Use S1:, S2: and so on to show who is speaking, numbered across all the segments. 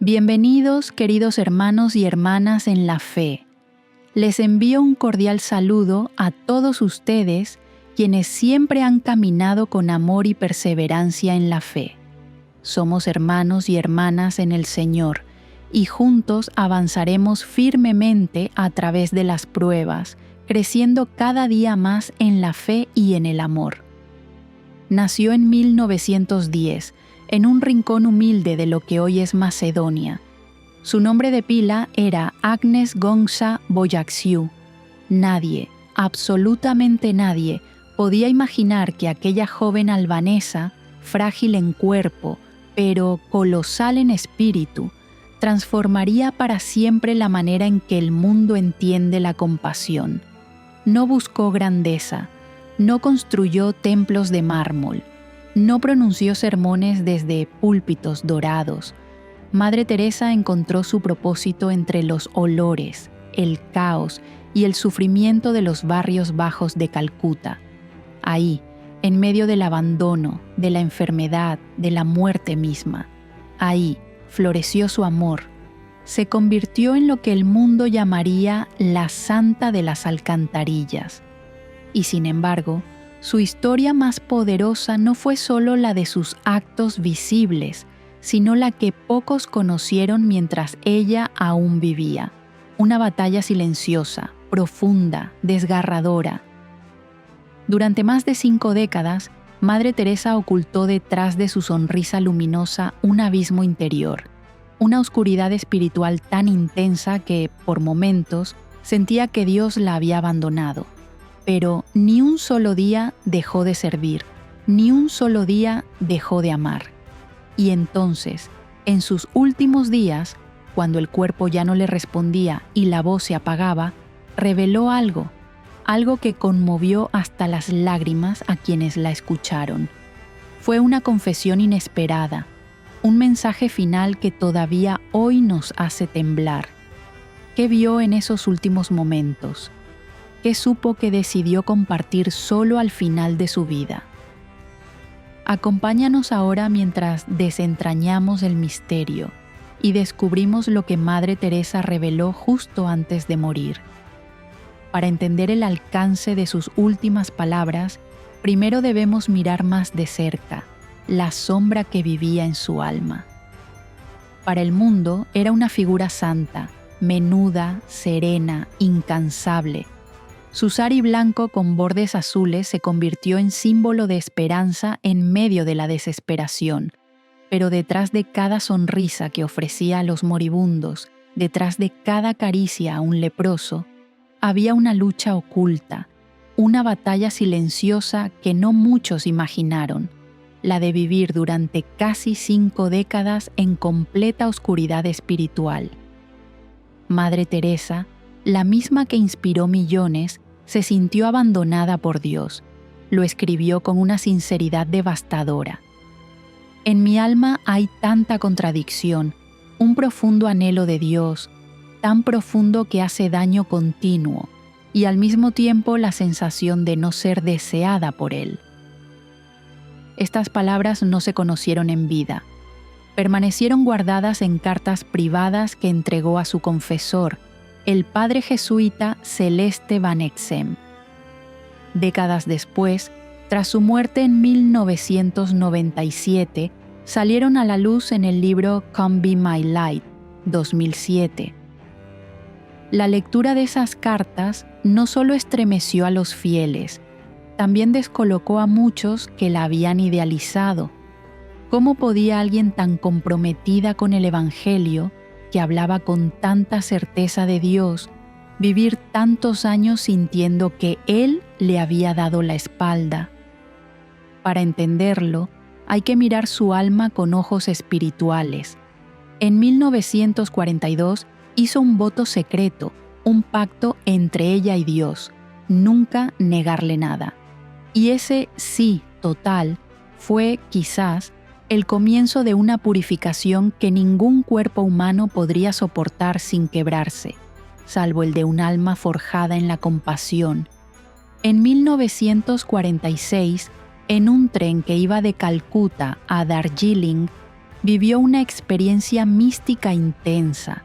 S1: Bienvenidos, queridos hermanos y hermanas en la fe. Les envío un cordial saludo a todos ustedes, quienes siempre han caminado con amor y perseverancia en la fe. Somos hermanos y hermanas en el Señor, y juntos avanzaremos firmemente a través de las pruebas, creciendo cada día más en la fe y en el amor. Nació en 1910, en un rincón humilde de lo que hoy es Macedonia. Su nombre de pila era Agnes Gonza Boyaxiu. Nadie, absolutamente nadie, podía imaginar que aquella joven albanesa, frágil en cuerpo, pero colosal en espíritu, transformaría para siempre la manera en que el mundo entiende la compasión. No buscó grandeza, no construyó templos de mármol, no pronunció sermones desde púlpitos dorados. Madre Teresa encontró su propósito entre los olores, el caos y el sufrimiento de los barrios bajos de Calcuta. Ahí, en medio del abandono, de la enfermedad, de la muerte misma. Ahí floreció su amor. Se convirtió en lo que el mundo llamaría la santa de las alcantarillas. Y sin embargo, su historia más poderosa no fue solo la de sus actos visibles, sino la que pocos conocieron mientras ella aún vivía. Una batalla silenciosa, profunda, desgarradora. Durante más de 5 décadas, Madre Teresa ocultó detrás de su sonrisa luminosa un abismo interior, una oscuridad espiritual tan intensa que, por momentos, sentía que Dios la había abandonado. Pero ni un solo día dejó de servir, ni un solo día dejó de amar. Y entonces, en sus últimos días, cuando el cuerpo ya no le respondía y la voz se apagaba, reveló algo que conmovió hasta las lágrimas a quienes la escucharon. Fue una confesión inesperada, un mensaje final que todavía hoy nos hace temblar. ¿Qué vio en esos últimos momentos? ¿Qué supo que decidió compartir solo al final de su vida? Acompáñanos ahora mientras desentrañamos el misterio y descubrimos lo que Madre Teresa reveló justo antes de morir. Para entender el alcance de sus últimas palabras, primero debemos mirar más de cerca la sombra que vivía en su alma. Para el mundo era una figura santa, menuda, serena, incansable. Su sari blanco con bordes azules se convirtió en símbolo de esperanza en medio de la desesperación, pero detrás de cada sonrisa que ofrecía a los moribundos, detrás de cada caricia a un leproso, había una lucha oculta, una batalla silenciosa que no muchos imaginaron, la de vivir durante casi 5 décadas en completa oscuridad espiritual. Madre Teresa, la misma que inspiró millones, se sintió abandonada por Dios. Lo escribió con una sinceridad devastadora. En mi alma hay tanta contradicción, un profundo anhelo de Dios, tan profundo que hace daño continuo, y al mismo tiempo la sensación de no ser deseada por Él. Estas palabras no se conocieron en vida. Permanecieron guardadas en cartas privadas que entregó a su confesor, el padre jesuita Celeste Van Exem. Décadas después, tras su muerte en 1997, salieron a la luz en el libro Come Be My Light, 2007. La lectura de esas cartas no solo estremeció a los fieles, también descolocó a muchos que la habían idealizado. ¿Cómo podía alguien tan comprometida con el Evangelio, que hablaba con tanta certeza de Dios, vivir tantos años sintiendo que Él le había dado la espalda? Para entenderlo, hay que mirar su alma con ojos espirituales. En 1942 hizo un voto secreto, un pacto entre ella y Dios, nunca negarle nada. Y ese sí total fue, quizás, el comienzo de una purificación que ningún cuerpo humano podría soportar sin quebrarse, salvo el de un alma forjada en la compasión. En 1946, en un tren que iba de Calcuta a Darjeeling, vivió una experiencia mística intensa.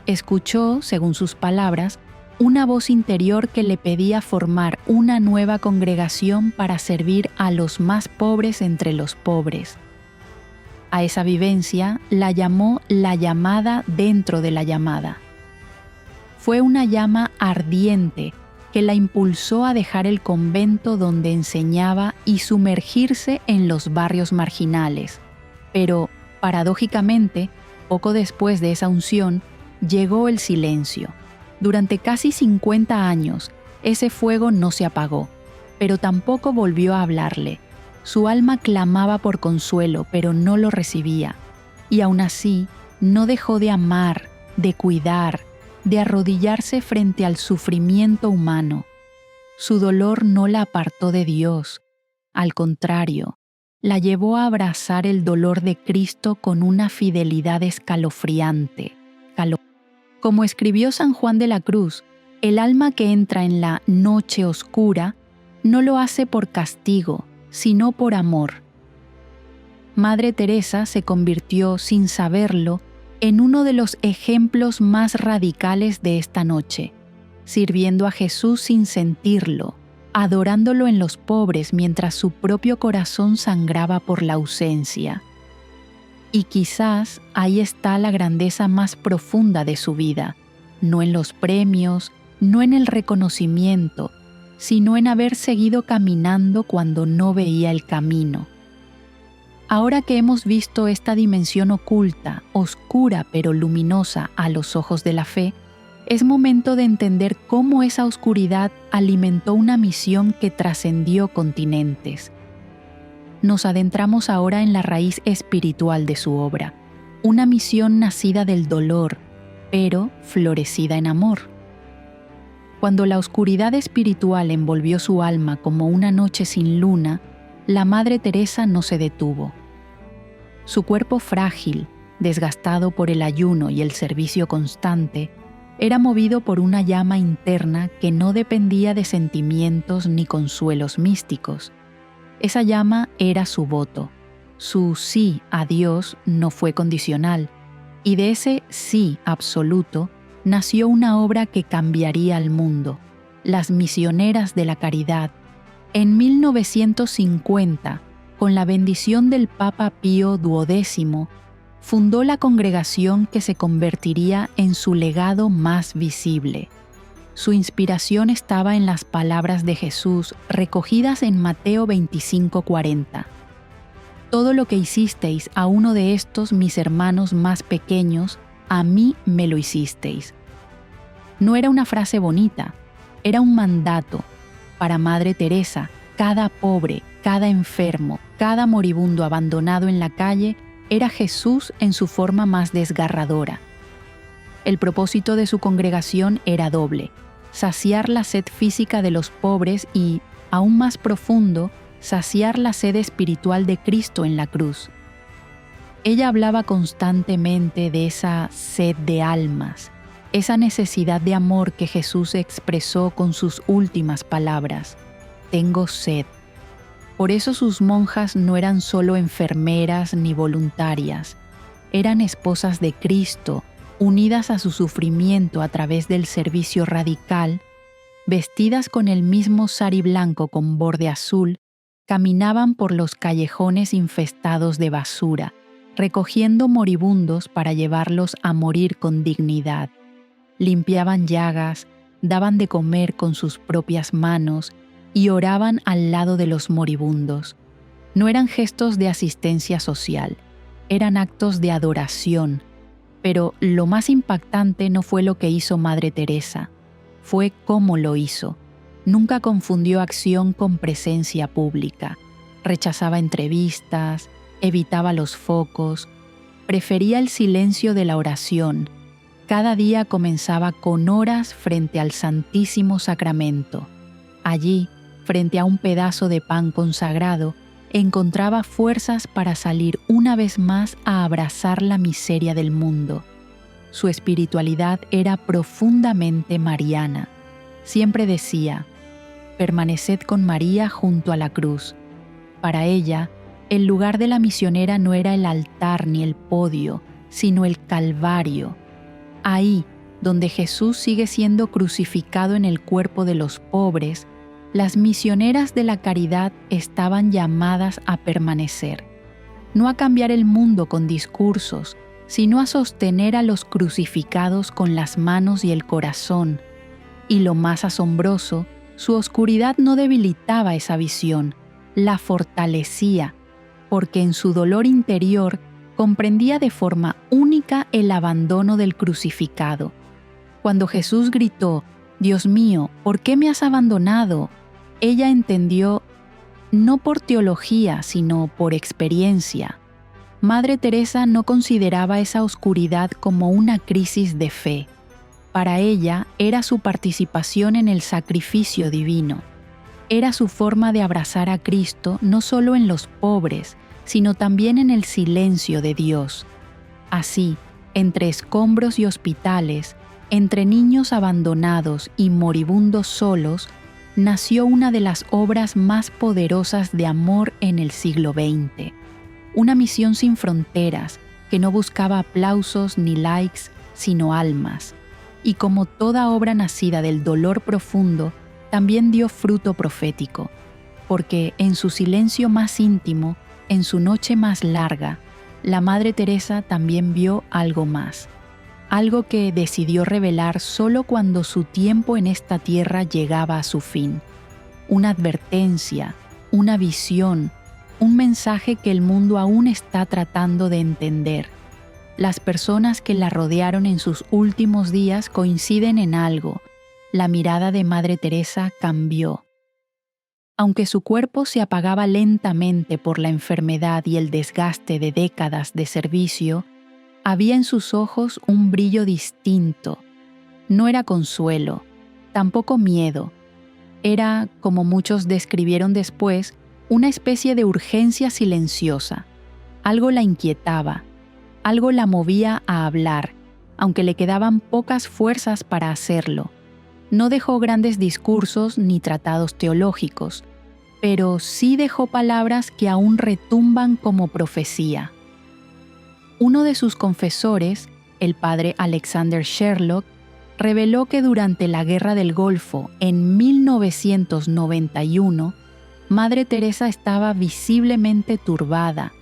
S1: Escuchó, según sus palabras, una voz interior que le pedía formar una nueva congregación para servir a los más pobres entre los pobres. A esa vivencia la llamó la llamada dentro de la llamada. Fue una llama ardiente que la impulsó a dejar el convento donde enseñaba y sumergirse en los barrios marginales. Pero, paradójicamente, poco después de esa unción, llegó el silencio. Durante casi 50 años, ese fuego no se apagó, pero tampoco volvió a hablarle. Su alma clamaba por consuelo, pero no lo recibía. Y aún así, no dejó de amar, de cuidar, de arrodillarse frente al sufrimiento humano. Su dolor no la apartó de Dios. Al contrario, la llevó a abrazar el dolor de Cristo con una fidelidad escalofriante. Como escribió San Juan de la Cruz, el alma que entra en la noche oscura no lo hace por castigo, sino por amor. Madre Teresa se convirtió, sin saberlo, en uno de los ejemplos más radicales de esta noche, sirviendo a Jesús sin sentirlo, adorándolo en los pobres mientras su propio corazón sangraba por la ausencia. Y quizás ahí está la grandeza más profunda de su vida, no en los premios, no en el reconocimiento, sino en haber seguido caminando cuando no veía el camino. Ahora que hemos visto esta dimensión oculta, oscura pero luminosa a los ojos de la fe, es momento de entender cómo esa oscuridad alimentó una misión que trascendió continentes. Nos adentramos ahora en la raíz espiritual de su obra, una misión nacida del dolor, pero florecida en amor. Cuando la oscuridad espiritual envolvió su alma como una noche sin luna, la Madre Teresa no se detuvo. Su cuerpo frágil, desgastado por el ayuno y el servicio constante, era movido por una llama interna que no dependía de sentimientos ni consuelos místicos. Esa llama era su voto. Su sí a Dios no fue condicional, y de ese sí absoluto nació una obra que cambiaría al mundo, Las Misioneras de la Caridad. En 1950, con la bendición del Papa Pío XII, fundó la congregación que se convertiría en su legado más visible. Su inspiración estaba en las palabras de Jesús recogidas en Mateo 25:40. Todo lo que hicisteis a uno de estos mis hermanos más pequeños, a mí me lo hicisteis. No era una frase bonita, era un mandato. Para Madre Teresa, cada pobre, cada enfermo, cada moribundo abandonado en la calle era Jesús en su forma más desgarradora. El propósito de su congregación era doble: saciar la sed física de los pobres y, aún más profundo, saciar la sed espiritual de Cristo en la cruz. Ella hablaba constantemente de esa sed de almas, esa necesidad de amor que Jesús expresó con sus últimas palabras: «Tengo sed». Por eso sus monjas no eran solo enfermeras ni voluntarias, eran esposas de Cristo, unidas a su sufrimiento a través del servicio radical, vestidas con el mismo sari blanco con borde azul, caminaban por los callejones infestados de basura, recogiendo moribundos para llevarlos a morir con dignidad. Limpiaban llagas, daban de comer con sus propias manos y oraban al lado de los moribundos. No eran gestos de asistencia social, eran actos de adoración. Pero lo más impactante no fue lo que hizo Madre Teresa, fue cómo lo hizo. Nunca confundió acción con presencia pública. Rechazaba entrevistas, evitaba los focos, prefería el silencio de la oración. Cada día comenzaba con horas frente al Santísimo Sacramento. Allí, frente a un pedazo de pan consagrado, encontraba fuerzas para salir una vez más a abrazar la miseria del mundo. Su espiritualidad era profundamente mariana. Siempre decía: «Permaneced con María junto a la cruz». Para ella, El lugar de la misionera no era el altar ni el podio, sino el Calvario. Ahí, donde Jesús sigue siendo crucificado en el cuerpo de los pobres, las misioneras de la caridad estaban llamadas a permanecer, no a cambiar el mundo con discursos, sino a sostener a los crucificados con las manos y el corazón. Y lo más asombroso, su oscuridad no debilitaba esa visión, la fortalecía, porque en su dolor interior comprendía de forma única el abandono del crucificado. Cuando Jesús gritó, «Dios mío, ¿por qué me has abandonado?», ella entendió, no por teología, sino por experiencia. Madre Teresa no consideraba esa oscuridad como una crisis de fe. Para ella era su participación en el sacrificio divino. Era su forma de abrazar a Cristo no solo en los pobres, sino también en el silencio de Dios. Así, entre escombros y hospitales, entre niños abandonados y moribundos solos, nació una de las obras más poderosas de amor en el siglo XX. Una misión sin fronteras, que no buscaba aplausos ni likes, sino almas. Y como toda obra nacida del dolor profundo, también dio fruto profético, porque en su silencio más íntimo, en su noche más larga, la Madre Teresa también vio algo más, algo que decidió revelar solo cuando su tiempo en esta tierra llegaba a su fin. Una advertencia, una visión, un mensaje que el mundo aún está tratando de entender. Las personas que la rodearon en sus últimos días coinciden en algo. La mirada de Madre Teresa cambió. Aunque su cuerpo se apagaba lentamente por la enfermedad y el desgaste de décadas de servicio, había en sus ojos un brillo distinto. No era consuelo, tampoco miedo. Era, como muchos describieron después, una especie de urgencia silenciosa. Algo la inquietaba, algo la movía a hablar, aunque le quedaban pocas fuerzas para hacerlo. No dejó grandes discursos ni tratados teológicos, pero sí dejó palabras que aún retumban como profecía. Uno de sus confesores, el padre Alexander Sherlock, reveló que durante la Guerra del Golfo, en 1991, Madre Teresa estaba visiblemente turbada.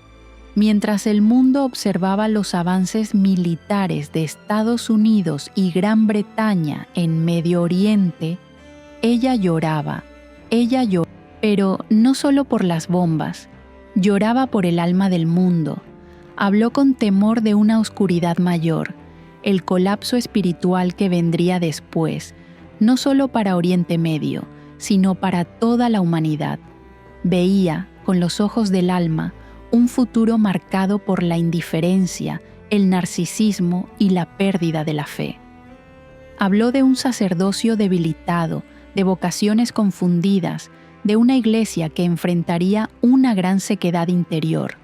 S1: Mientras el mundo observaba los avances militares de Estados Unidos y Gran Bretaña en Medio Oriente, ella lloraba, pero no solo por las bombas, lloraba por el alma del mundo. Habló con temor de una oscuridad mayor, el colapso espiritual que vendría después, no solo para Oriente Medio, sino para toda la humanidad. Veía, con los ojos del alma, un futuro marcado por la indiferencia, el narcisismo y la pérdida de la fe. Habló de un sacerdocio debilitado, de vocaciones confundidas, de una iglesia que enfrentaría una gran sequedad interior.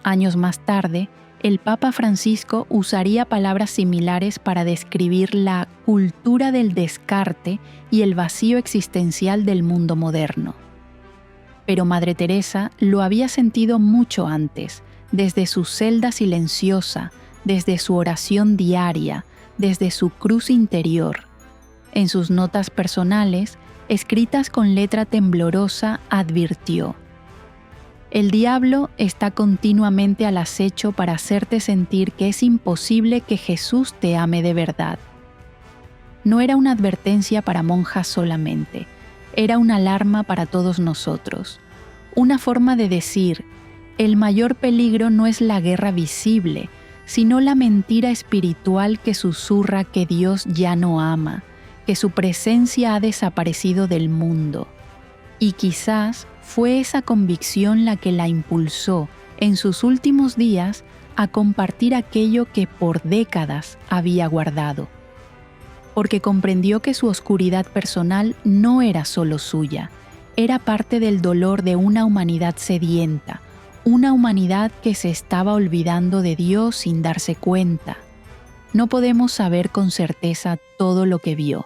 S1: Años más tarde, el Papa Francisco usaría palabras similares para describir la cultura del descarte y el vacío existencial del mundo moderno. Pero Madre Teresa lo había sentido mucho antes, desde su celda silenciosa, desde su oración diaria, desde su cruz interior. En sus notas personales, escritas con letra temblorosa, advirtió: «El diablo está continuamente al acecho para hacerte sentir que es imposible que Jesús te ame de verdad». No era una advertencia para monjas solamente, era una alarma para todos nosotros. Una forma de decir, el mayor peligro no es la guerra visible, sino la mentira espiritual que susurra que Dios ya no ama, que su presencia ha desaparecido del mundo. Y quizás fue esa convicción la que la impulsó, en sus últimos días, a compartir aquello que por décadas había guardado. Porque comprendió que su oscuridad personal no era solo suya, era parte del dolor de una humanidad sedienta, una humanidad que se estaba olvidando de Dios sin darse cuenta. No podemos saber con certeza todo lo que vio,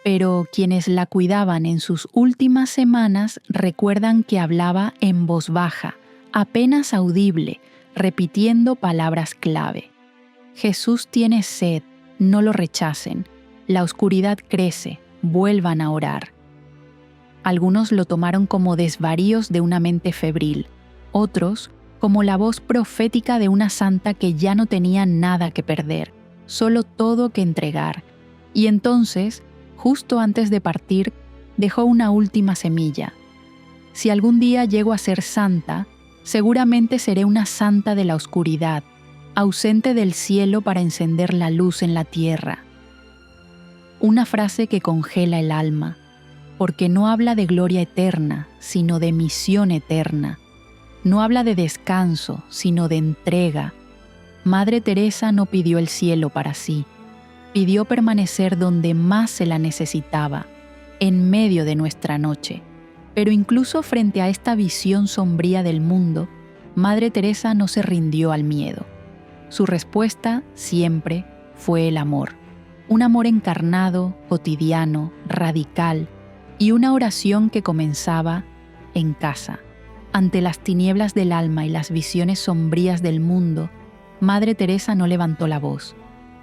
S1: pero quienes la cuidaban en sus últimas semanas recuerdan que hablaba en voz baja, apenas audible, repitiendo palabras clave. Jesús tiene sed, no lo rechacen. La oscuridad crece, vuelvan a orar. Algunos lo tomaron como desvaríos de una mente febril, otros como la voz profética de una santa que ya no tenía nada que perder, solo todo que entregar. Y entonces, justo antes de partir, dejó una última semilla. Si algún día llego a ser santa, seguramente seré una santa de la oscuridad, ausente del cielo para encender la luz en la tierra. Una frase que congela el alma, porque no habla de gloria eterna, sino de misión eterna. No habla de descanso, sino de entrega. Madre Teresa no pidió el cielo para sí, pidió permanecer donde más se la necesitaba, en medio de nuestra noche. Pero incluso frente a esta visión sombría del mundo, Madre Teresa no se rindió al miedo. Su respuesta siempre fue el amor. Un amor encarnado, cotidiano, radical, y una oración que comenzaba en casa. Ante las tinieblas del alma y las visiones sombrías del mundo, Madre Teresa no levantó la voz,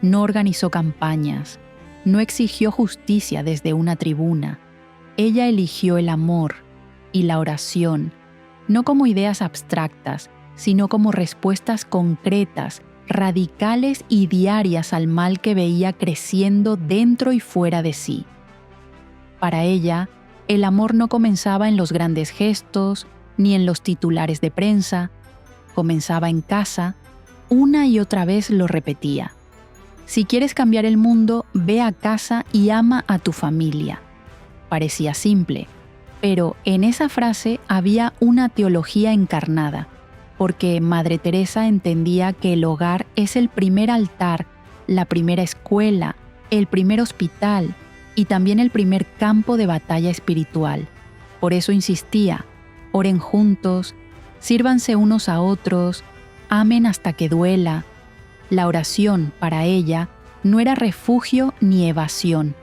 S1: no organizó campañas, no exigió justicia desde una tribuna. Ella eligió el amor y la oración, no como ideas abstractas, sino como respuestas concretas, radicales y diarias al mal que veía creciendo dentro y fuera de sí. Para ella, el amor no comenzaba en los grandes gestos, ni en los titulares de prensa, comenzaba en casa, una y otra vez lo repetía. Si quieres cambiar el mundo, ve a casa y ama a tu familia. Parecía simple, pero en esa frase había una teología encarnada, porque Madre Teresa entendía que el hogar es el primer altar, la primera escuela, el primer hospital y también el primer campo de batalla espiritual. Por eso insistía: oren juntos, sírvanse unos a otros, amen hasta que duela. La oración, para ella, no era refugio ni evasión,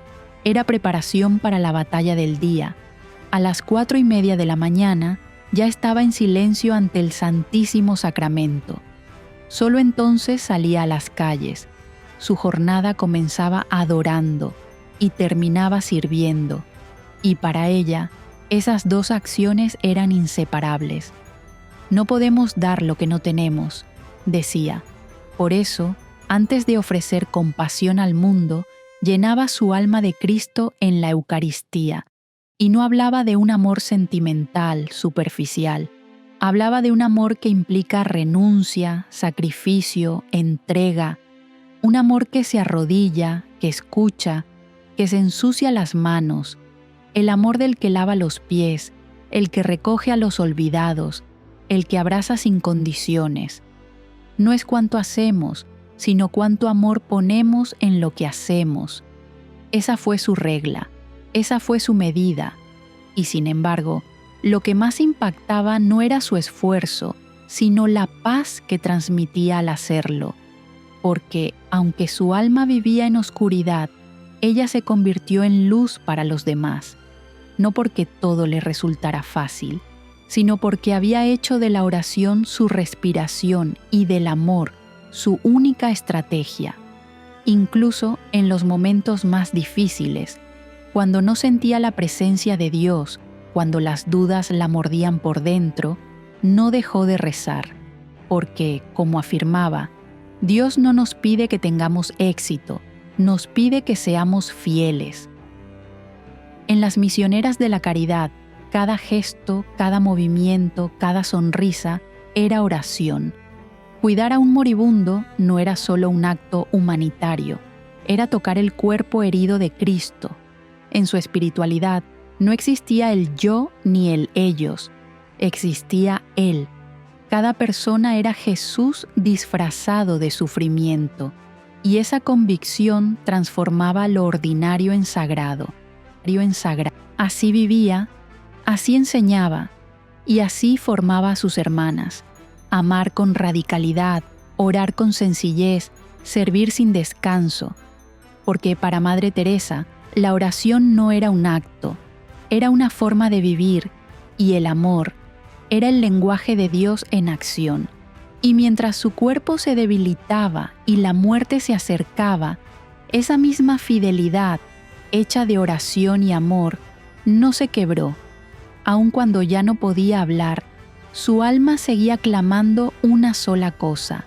S1: era preparación para la batalla del día. A las 4:30 de la mañana ya estaba en silencio ante el Santísimo Sacramento. Solo entonces salía a las calles. Su jornada comenzaba adorando y terminaba sirviendo. Y para ella, esas dos acciones eran inseparables. No podemos dar lo que no tenemos, decía. Por eso, antes de ofrecer compasión al mundo, llenaba su alma de Cristo en la Eucaristía, y no hablaba de un amor sentimental, superficial. Hablaba de un amor que implica renuncia, sacrificio, entrega, un amor que se arrodilla, que escucha, que se ensucia las manos, el amor del que lava los pies, el que recoge a los olvidados, el que abraza sin condiciones. No es cuánto hacemos, sino cuánto amor ponemos en lo que hacemos. Esa fue su regla, esa fue su medida, y sin embargo, lo que más impactaba no era su esfuerzo, sino la paz que transmitía al hacerlo, porque, aunque su alma vivía en oscuridad, ella se convirtió en luz para los demás, no porque todo le resultara fácil, sino porque había hecho de la oración su respiración y del amor su única estrategia. Incluso en los momentos más difíciles, cuando no sentía la presencia de Dios, cuando las dudas la mordían por dentro, no dejó de rezar, porque, como afirmaba, Dios no nos pide que tengamos éxito, nos pide que seamos fieles. En las misioneras de la caridad, cada gesto, cada movimiento, cada sonrisa era oración. Cuidar a un moribundo no era solo un acto humanitario, era tocar el cuerpo herido de Cristo. En su espiritualidad no existía el yo ni el ellos, existía Él. Cada persona era Jesús disfrazado de sufrimiento, y esa convicción transformaba lo ordinario en sagrado. Así vivía, así enseñaba, y así formaba a sus hermanas. Amar con radicalidad, orar con sencillez, servir sin descanso, porque para Madre Teresa la oración no era un acto, era una forma de vivir, y el amor era el lenguaje de Dios en acción. Y mientras su cuerpo se debilitaba y la muerte se acercaba, esa misma fidelidad, hecha de oración y amor, no se quebró. Aun cuando ya no podía hablar, su alma seguía clamando una sola cosa: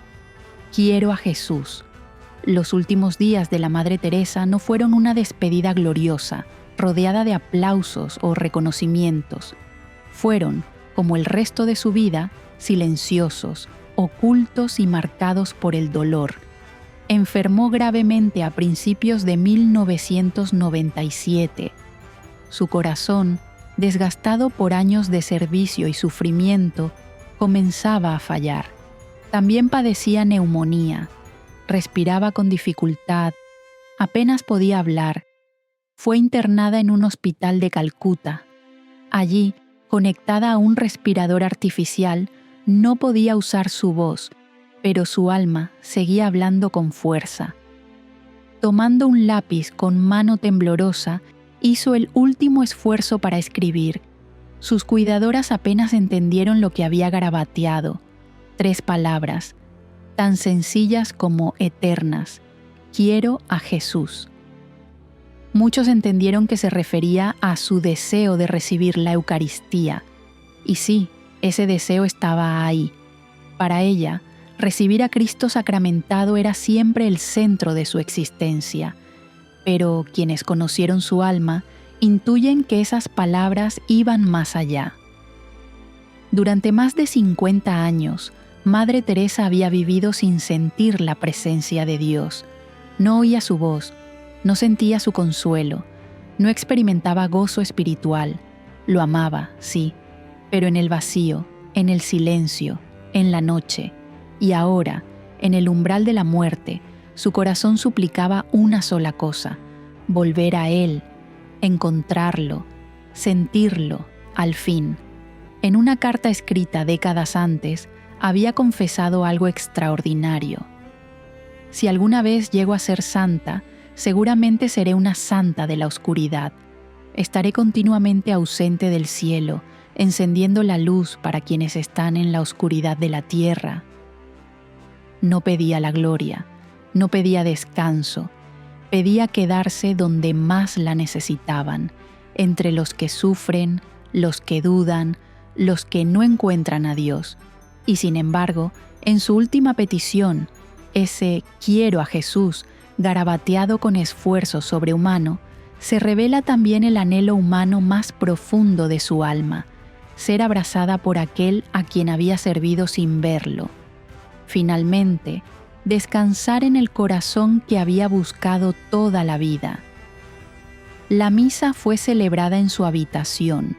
S1: quiero a Jesús. Los últimos días de la Madre Teresa no fueron una despedida gloriosa, rodeada de aplausos o reconocimientos. Fueron, como el resto de su vida, silenciosos, ocultos y marcados por el dolor. Enfermó gravemente a principios de 1997. Su corazón, desgastado por años de servicio y sufrimiento, comenzaba a fallar. También padecía neumonía, respiraba con dificultad, apenas podía hablar. Fue internada en un hospital de Calcuta. Allí, conectada a un respirador artificial, no podía usar su voz, pero su alma seguía hablando con fuerza. Tomando un lápiz con mano temblorosa, hizo el último esfuerzo para escribir. Sus cuidadoras apenas entendieron lo que había garabateado. 3 palabras, tan sencillas como eternas: quiero a Jesús. Muchos entendieron que se refería a su deseo de recibir la Eucaristía. Y sí, ese deseo estaba ahí. Para ella, recibir a Cristo sacramentado era siempre el centro de su existencia. Pero quienes conocieron su alma intuyen que esas palabras iban más allá. Durante más de 50 años, Madre Teresa había vivido sin sentir la presencia de Dios. No oía su voz, no sentía su consuelo, no experimentaba gozo espiritual. Lo amaba, sí, pero en el vacío, en el silencio, en la noche. Y ahora, en el umbral de la muerte, su corazón suplicaba una sola cosa: volver a Él, encontrarlo, sentirlo, al fin. En una carta escrita décadas antes, había confesado algo extraordinario. Si alguna vez llego a ser santa, seguramente seré una santa de la oscuridad. Estaré continuamente ausente del cielo, encendiendo la luz para quienes están en la oscuridad de la tierra. No pedía la gloria, no pedía descanso, pedía quedarse donde más la necesitaban, entre los que sufren, los que dudan, los que no encuentran a Dios. Y sin embargo, en su última petición, ese quiero a Jesús, garabateado con esfuerzo sobrehumano, se revela también el anhelo humano más profundo de su alma: ser abrazada por aquel a quien había servido sin verlo. Finalmente, descansar en el corazón que había buscado toda la vida. La misa fue celebrada en su habitación.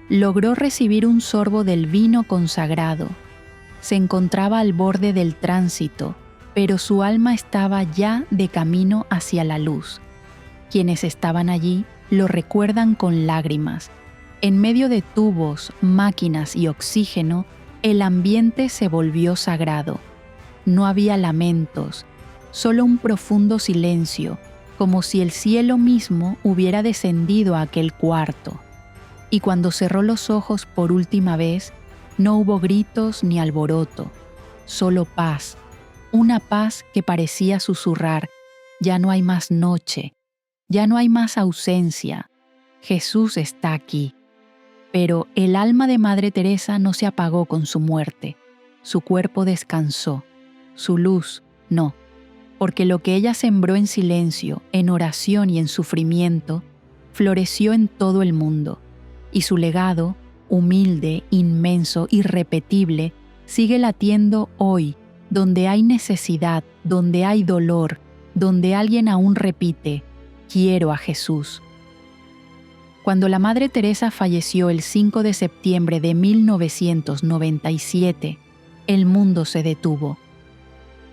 S1: Logró recibir un sorbo del vino consagrado. Se encontraba al borde del tránsito, pero su alma estaba ya de camino hacia la luz. Quienes estaban allí lo recuerdan con lágrimas. En medio de tubos, máquinas y oxígeno, el ambiente se volvió sagrado. No había lamentos, solo un profundo silencio, como si el cielo mismo hubiera descendido a aquel cuarto. Y cuando cerró los ojos por última vez, no hubo gritos ni alboroto, solo paz, una paz que parecía susurrar: ya no hay más noche, ya no hay más ausencia, Jesús está aquí. Pero el alma de Madre Teresa no se apagó con su muerte. Su cuerpo descansó, su luz no, porque lo que ella sembró en silencio, en oración y en sufrimiento, floreció en todo el mundo, y su legado, humilde, inmenso, irrepetible, sigue latiendo hoy, donde hay necesidad, donde hay dolor, donde alguien aún repite: quiero a Jesús. Cuando la Madre Teresa falleció el 5 de septiembre de 1997, el mundo se detuvo.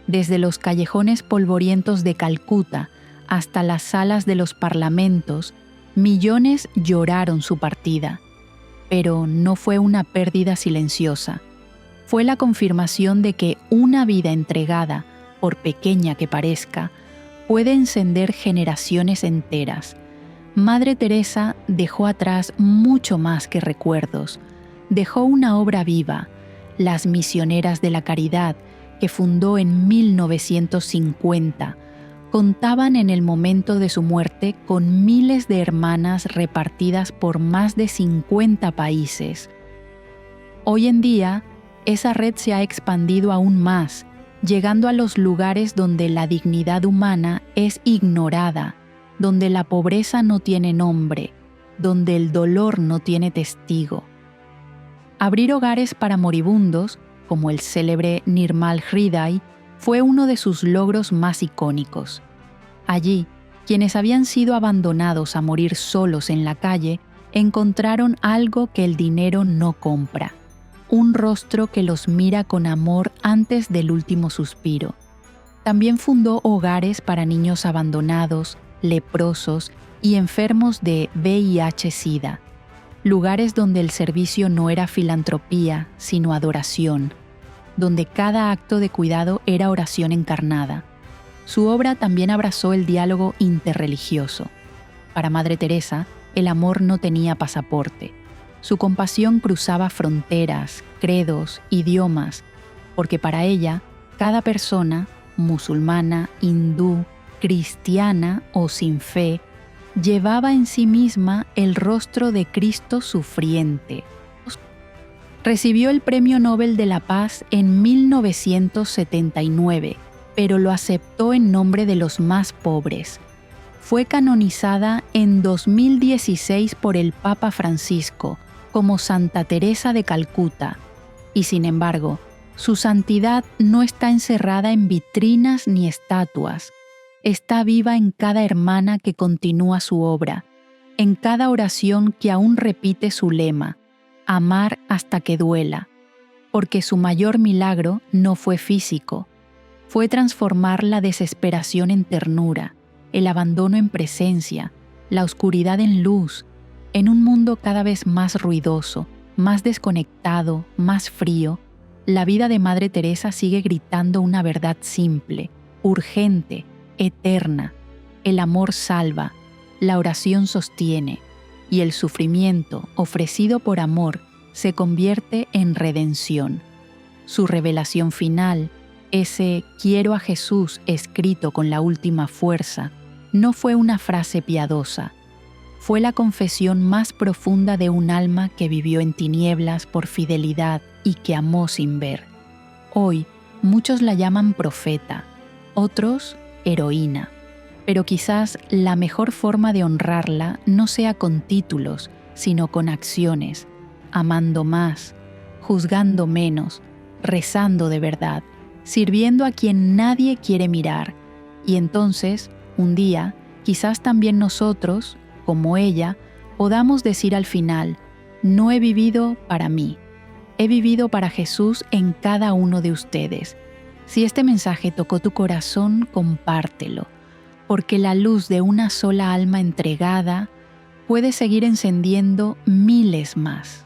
S1: Desde los callejones polvorientos de Calcuta hasta las salas de los parlamentos, millones lloraron su partida. Pero no fue una pérdida silenciosa. Fue la confirmación de que una vida entregada, por pequeña que parezca, puede encender generaciones enteras. Madre Teresa dejó atrás mucho más que recuerdos. dejó una obra viva, las Misioneras de la Caridad, que fundó en 1950, contaban en el momento de su muerte con miles de hermanas repartidas por más de 50 países. Hoy en día, esa red se ha expandido aún más, llegando a los lugares donde la dignidad humana es ignorada, donde la pobreza no tiene nombre, donde el dolor no tiene testigo. Abrir hogares para moribundos, como el célebre Nirmal Hriday, fue uno de sus logros más icónicos. Allí, quienes habían sido abandonados a morir solos en la calle, encontraron algo que el dinero no compra: un rostro que los mira con amor antes del último suspiro. También fundó hogares para niños abandonados, leprosos y enfermos de VIH-Sida, lugares donde el servicio no era filantropía, sino adoración, donde cada acto de cuidado era oración encarnada. Su obra también abrazó el diálogo interreligioso. Para Madre Teresa, el amor no tenía pasaporte. Su compasión cruzaba fronteras, credos, idiomas, porque para ella, cada persona, musulmana, hindú, cristiana o sin fe, llevaba en sí misma el rostro de Cristo sufriente. Recibió el Premio Nobel de la Paz en 1979, pero lo aceptó en nombre de los más pobres. Fue canonizada en 2016 por el Papa Francisco como Santa Teresa de Calcuta, y sin embargo, su santidad no está encerrada en vitrinas ni estatuas. Está viva en cada hermana que continúa su obra, en cada oración que aún repite su lema: amar hasta que duela, porque su mayor milagro no fue físico, fue transformar la desesperación en ternura, el abandono en presencia, la oscuridad en luz, en un mundo cada vez más ruidoso, más desconectado, más frío. La vida de Madre Teresa sigue gritando una verdad simple, urgente, eterna: el amor salva, la oración sostiene, y el sufrimiento ofrecido por amor se convierte en redención. Su revelación final, ese quiero a Jesús escrito con la última fuerza, no fue una frase piadosa, fue la confesión más profunda de un alma que vivió en tinieblas por fidelidad y que amó sin ver. Hoy, muchos la llaman profeta, otros heroína, pero quizás la mejor forma de honrarla no sea con títulos, sino con acciones, amando más, juzgando menos, rezando de verdad, sirviendo a quien nadie quiere mirar. Y entonces, un día, quizás también nosotros, como ella, podamos decir al final: no he vivido para mí, he vivido para Jesús en cada uno de ustedes. Si este mensaje tocó tu corazón, compártelo, porque la luz de una sola alma entregada puede seguir encendiendo miles más.